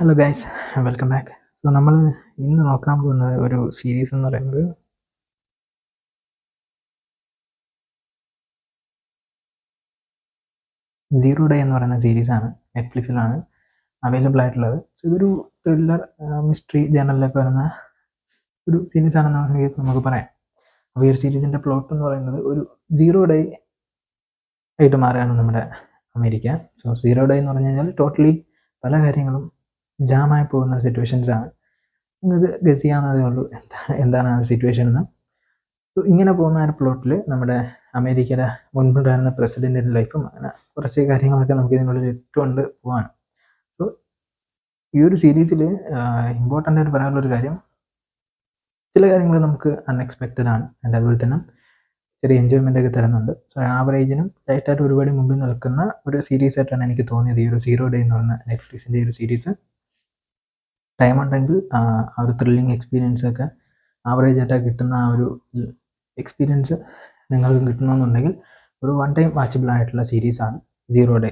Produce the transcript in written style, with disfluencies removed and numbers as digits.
Hello guys, welcome back. So നമ്മൾ ഇന്ന് നോക്കാൻ പോകുന്ന ഒരു സീരീസ് എന്ന് പറയുന്നത് സീറോ ഡേ എന്ന് പറയുന്ന സീരീസാണ്. നെറ്റ്ഫ്ലിക്സിലാണ് അവൈലബിൾ ആയിട്ടുള്ളത്. സോ ഇതൊരു ത്രില്ലർ മിസ്റ്ററി ജേണലിലൊക്കെ വരുന്ന ഒരു സീരീസാണെന്ന് നമുക്ക് പറയാം. അപ്പോൾ ഈ ഒരു സീരീസിൻ്റെ പ്ലോട്ട് എന്ന് പറയുന്നത് ഒരു സീറോ ഡേ ആയിട്ട് മാറുകയാണ് നമ്മുടെ അമേരിക്ക. സോ സീറോ ഡേ എന്ന് പറഞ്ഞു കഴിഞ്ഞാൽ ടോട്ടലി പല കാര്യങ്ങളും ജാമായി പോകുന്ന സിറ്റുവേഷൻസാണ്. നിങ്ങൾക്ക് ഗസ് ചെയ്യാവുന്നതേ ഉള്ളൂ എന്താണ് ആ സിറ്റുവേഷൻ എന്ന്. സോ ഇങ്ങനെ പോകുന്ന ഒരു പ്ലോട്ടിൽ നമ്മുടെ അമേരിക്കയുടെ മുൻപുണ്ടായിരുന്ന പ്രസിഡന്റിൻ്റെ ലൈഫും അങ്ങനെ കുറച്ച് കാര്യങ്ങളൊക്കെ നമുക്ക് ഇതിനുള്ളിൽ ഇട്ടുകൊണ്ട് പോവാണ്. സോ ഈ ഒരു സീരീസിൽ ഇമ്പോർട്ടൻ്റ് ആയിട്ട് പറയാനുള്ളൊരു കാര്യം, ചില കാര്യങ്ങൾ നമുക്ക് അൺഎക്സ്പെക്റ്റഡ് ആണ് ആൻഡ് അതുപോലെ തന്നെ ചെറിയ എൻജോയ്മെൻ്റ് ഒക്കെ തരുന്നുണ്ട്. സോ ആവറേജിനും ലൈറ്റായിട്ട് ഒരുപാട് മുമ്പിൽ നിൽക്കുന്ന ഒരു സീരീസ് ആയിട്ടാണ് എനിക്ക് തോന്നിയത് ഈ ഒരു സീറോ ഡേ എന്ന് പറയുന്ന നെറ്റ്ഫ്ലിക്സിൻ്റെ ഈ ഒരു സീരീസ്. ടൈം ഉണ്ടെങ്കിൽ ആ ഒരു ത്രില്ലിങ് എക്സ്പീരിയൻസ് ഒക്കെ ആവറേജ് ആയിട്ട് കിട്ടുന്ന ആ ഒരു എക്സ്പീരിയൻസ് നിങ്ങൾക്ക് കിട്ടണമെന്നുണ്ടെങ്കിൽ ഒരു വൺ ടൈം വാച്ചബിൾ ആയിട്ടുള്ള സീരീസാണ് സീറോ ഡേ.